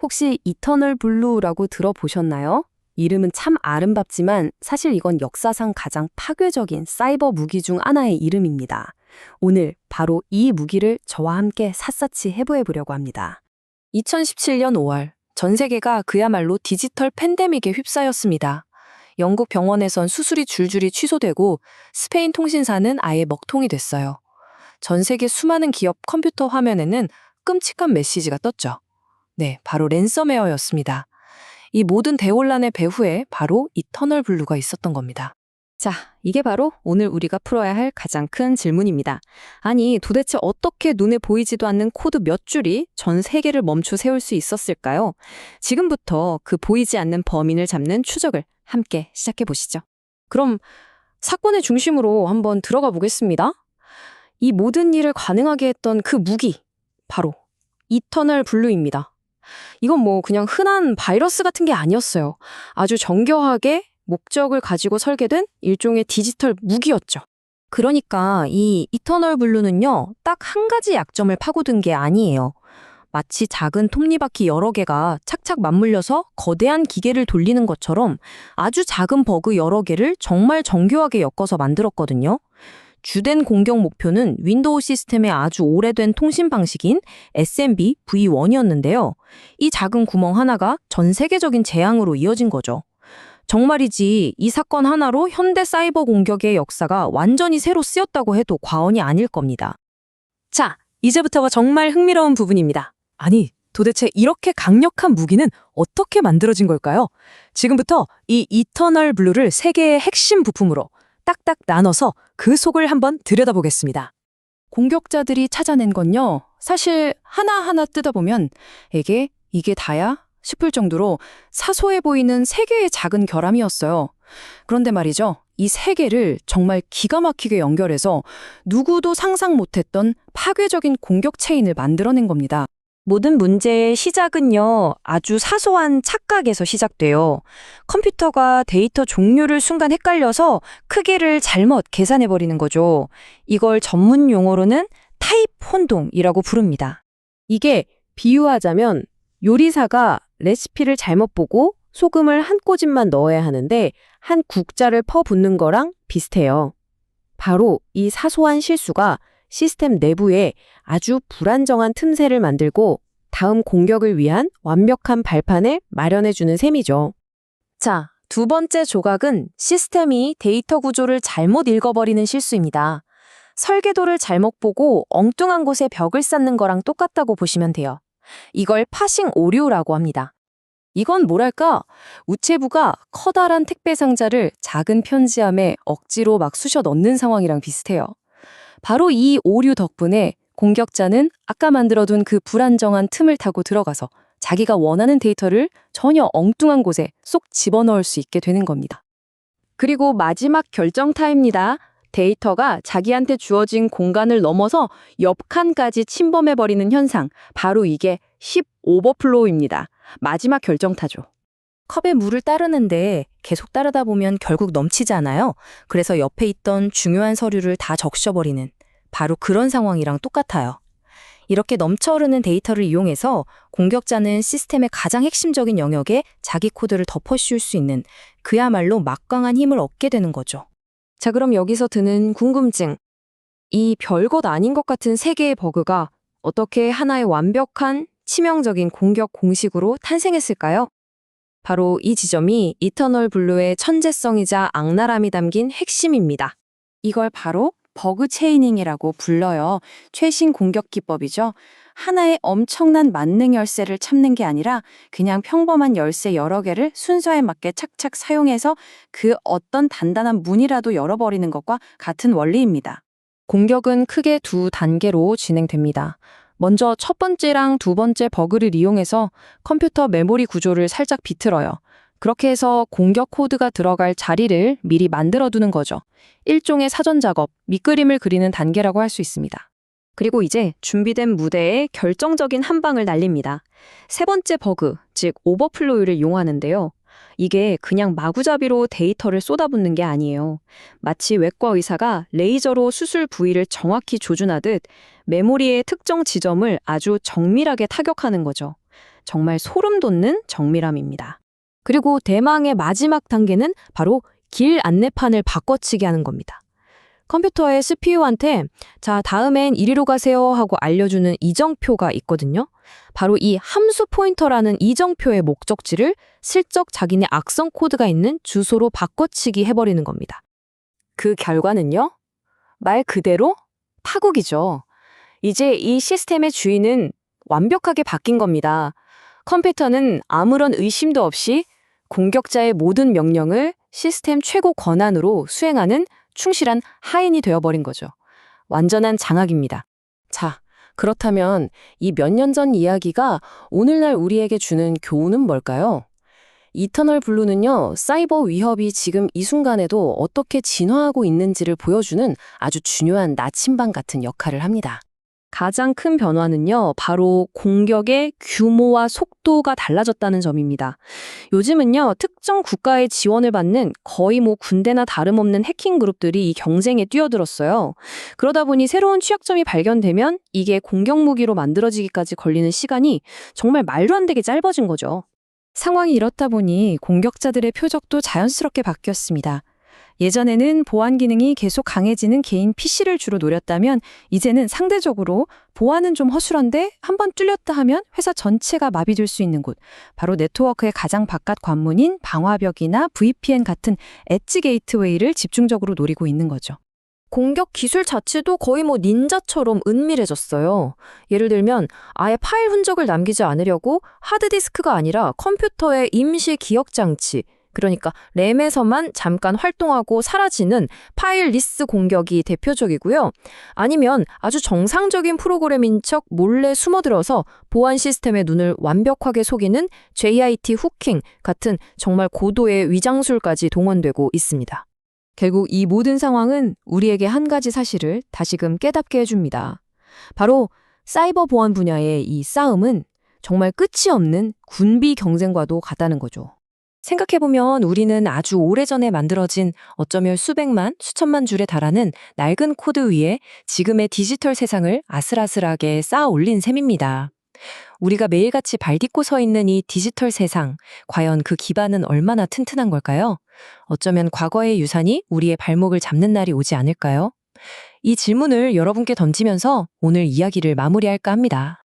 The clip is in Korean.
혹시 이터널 블루라고 들어보셨나요? 이름은 참 아름답지만 사실 이건 역사상 가장 파괴적인 사이버 무기 중 하나의 이름입니다. 오늘 바로 이 무기를 저와 함께 샅샅이 해부해 보려고 합니다. 2017년 5월, 전 세계가 그야말로 디지털 팬데믹에 휩싸였습니다. 영국 병원에선 수술이 줄줄이 취소되고 스페인 통신사는 아예 먹통이 됐어요. 전 세계 수많은 기업 컴퓨터 화면에는 끔찍한 메시지가 떴죠. 네, 바로 랜섬웨어였습니다. 이 모든 대혼란의 배후에 바로 이터널 블루가 있었던 겁니다. 자, 이게 바로 오늘 우리가 풀어야 할 가장 큰 질문입니다. 아니, 도대체 어떻게 눈에 보이지도 않는 코드 몇 줄이 전 세계를 멈춰 세울 수 있었을까요? 지금부터 그 보이지 않는 범인을 잡는 추적을 함께 시작해 보시죠. 그럼 사건의 중심으로 한번 들어가 보겠습니다. 이 모든 일을 가능하게 했던 그 무기, 바로 이터널 블루입니다. 이건 그냥 흔한 바이러스 같은 게 아니었어요. 아주 정교하게 목적을 가지고 설계된 일종의 디지털 무기였죠. 그러니까 이 이터널 블루는요, 딱 한 가지 약점을 파고든 게 아니에요. 마치 작은 톱니바퀴 여러 개가 착착 맞물려서 거대한 기계를 돌리는 것처럼 아주 작은 버그 여러 개를 정말 정교하게 엮어서 만들었거든요. 주된 공격 목표는 윈도우 시스템의 아주 오래된 통신 방식인 SMB V1이었는데요. 이 작은 구멍 하나가 전 세계적인 재앙으로 이어진 거죠. 정말이지 이 사건 하나로 현대 사이버 공격의 역사가 완전히 새로 쓰였다고 해도 과언이 아닐 겁니다. 자, 이제부터가 정말 흥미로운 부분입니다. 아니, 도대체 이렇게 강력한 무기는 어떻게 만들어진 걸까요? 지금부터 이 이터널 블루를 세 개의 핵심 부품으로 딱딱 나눠서 그 속을 한번 들여다보겠습니다. 공격자들이 찾아낸 건요, 사실 하나하나 뜯어보면 이게 다야? 싶을 정도로 사소해 보이는 세 개의 작은 결함이었어요. 그런데 말이죠, 이 세 개를 정말 기가 막히게 연결해서 누구도 상상 못했던 파괴적인 공격 체인을 만들어낸 겁니다. 모든 문제의 시작은요, 아주 사소한 착각에서 시작돼요. 컴퓨터가 데이터 종류를 순간 헷갈려서 크기를 잘못 계산해버리는 거죠. 이걸 전문 용어로는 타입 혼동이라고 부릅니다. 이게 비유하자면 요리사가 레시피를 잘못 보고 소금을 한 꼬집만 넣어야 하는데 한 국자를 퍼붓는 거랑 비슷해요. 바로 이 사소한 실수가 시스템 내부에 아주 불안정한 틈새를 만들고 다음 공격을 위한 완벽한 발판을 마련해주는 셈이죠. 자, 두 번째 조각은 시스템이 데이터 구조를 잘못 읽어버리는 실수입니다. 설계도를 잘못 보고 엉뚱한 곳에 벽을 쌓는 거랑 똑같다고 보시면 돼요. 이걸 파싱 오류라고 합니다. 이건 뭐랄까, 우체부가 커다란 택배 상자를 작은 편지함에 억지로 막 쑤셔 넣는 상황이랑 비슷해요. 바로 이 오류 덕분에 공격자는 아까 만들어둔 그 불안정한 틈을 타고 들어가서 자기가 원하는 데이터를 전혀 엉뚱한 곳에 쏙 집어넣을 수 있게 되는 겁니다. 그리고 마지막 결정타입니다. 데이터가 자기한테 주어진 공간을 넘어서 옆 칸까지 침범해버리는 현상, 바로 이게 10 오버플로우입니다. 마지막 결정타죠. 컵에 물을 따르는데 계속 따르다 보면 결국 넘치잖아요. 그래서 옆에 있던 중요한 서류를 다 적셔버리는 바로 그런 상황이랑 똑같아요. 이렇게 넘쳐흐르는 데이터를 이용해서 공격자는 시스템의 가장 핵심적인 영역에 자기 코드를 덮어씌울 수 있는 그야말로 막강한 힘을 얻게 되는 거죠. 자, 그럼 여기서 드는 궁금증. 이 별것 아닌 것 같은 세 개의 버그가 어떻게 하나의 완벽한 치명적인 공격 공식으로 탄생했을까요? 바로 이 지점이 이터널 블루의 천재성이자 악랄함이 담긴 핵심입니다. 이걸 바로 버그 체이닝이라고 불러요. 최신 공격 기법이죠. 하나의 엄청난 만능 열쇠를 참는 게 아니라 그냥 평범한 열쇠 여러 개를 순서에 맞게 착착 사용해서 그 어떤 단단한 문이라도 열어버리는 것과 같은 원리입니다. 공격은 크게 두 단계로 진행됩니다. 먼저 첫 번째랑 두 번째 버그를 이용해서 컴퓨터 메모리 구조를 살짝 비틀어요. 그렇게 해서 공격 코드가 들어갈 자리를 미리 만들어두는 거죠. 일종의 사전 작업, 밑그림을 그리는 단계라고 할 수 있습니다. 그리고 이제 준비된 무대에 결정적인 한 방을 날립니다. 세 번째 버그, 즉 오버플로우를 이용하는데요. 이게 그냥 마구잡이로 데이터를 쏟아붓는 게 아니에요. 마치 외과 의사가 레이저로 수술 부위를 정확히 조준하듯 메모리의 특정 지점을 아주 정밀하게 타격하는 거죠. 정말 소름 돋는 정밀함입니다. 그리고 대망의 마지막 단계는 바로 길 안내판을 바꿔치기 하는 겁니다. 컴퓨터의 CPU한테 자, 다음엔 이리로 가세요 하고 알려주는 이정표가 있거든요. 바로 이 함수 포인터라는 이정표의 목적지를 슬쩍 자기네 악성 코드가 있는 주소로 바꿔치기 해버리는 겁니다. 그 결과는요? 말 그대로 파국이죠. 이제 이 시스템의 주인은 완벽하게 바뀐 겁니다. 컴퓨터는 아무런 의심도 없이 공격자의 모든 명령을 시스템 최고 권한으로 수행하는 충실한 하인이 되어버린 거죠. 완전한 장악입니다. 자, 그렇다면 이 몇 년 전 이야기가 오늘날 우리에게 주는 교훈은 뭘까요? 이터널 블루는요, 사이버 위협이 지금 이 순간에도 어떻게 진화하고 있는지를 보여주는 아주 중요한 나침반 같은 역할을 합니다. 가장 큰 변화는요, 바로 공격의 규모와 속도가 달라졌다는 점입니다. 요즘은요, 특정 국가의 지원을 받는 거의 군대나 다름없는 해킹 그룹들이 이 경쟁에 뛰어들었어요. 그러다 보니 새로운 취약점이 발견되면 이게 공격 무기로 만들어지기까지 걸리는 시간이 정말 말도 안 되게 짧아진 거죠. 상황이 이렇다 보니 공격자들의 표적도 자연스럽게 바뀌었습니다. 예전에는 보안 기능이 계속 강해지는 개인 PC를 주로 노렸다면 이제는 상대적으로 보안은 좀 허술한데 한번 뚫렸다 하면 회사 전체가 마비될 수 있는 곳, 바로 네트워크의 가장 바깥 관문인 방화벽이나 VPN 같은 엣지 게이트웨이를 집중적으로 노리고 있는 거죠. 공격 기술 자체도 거의 닌자처럼 은밀해졌어요. 예를 들면 아예 파일 흔적을 남기지 않으려고 하드디스크가 아니라 컴퓨터의 임시 기억 장치, 그러니까 램에서만 잠깐 활동하고 사라지는 파일 리스 공격이 대표적이고요. 아니면 아주 정상적인 프로그램인 척 몰래 숨어들어서 보안 시스템의 눈을 완벽하게 속이는 JIT 후킹 같은 정말 고도의 위장술까지 동원되고 있습니다. 결국 이 모든 상황은 우리에게 한 가지 사실을 다시금 깨닫게 해줍니다. 바로 사이버 보안 분야의 이 싸움은 정말 끝이 없는 군비 경쟁과도 같다는 거죠. 생각해보면 우리는 아주 오래전에 만들어진 어쩌면 수백만, 수천만 줄에 달하는 낡은 코드 위에 지금의 디지털 세상을 아슬아슬하게 쌓아 올린 셈입니다. 우리가 매일같이 발딛고 서 있는 이 디지털 세상, 과연 그 기반은 얼마나 튼튼한 걸까요? 어쩌면 과거의 유산이 우리의 발목을 잡는 날이 오지 않을까요? 이 질문을 여러분께 던지면서 오늘 이야기를 마무리할까 합니다.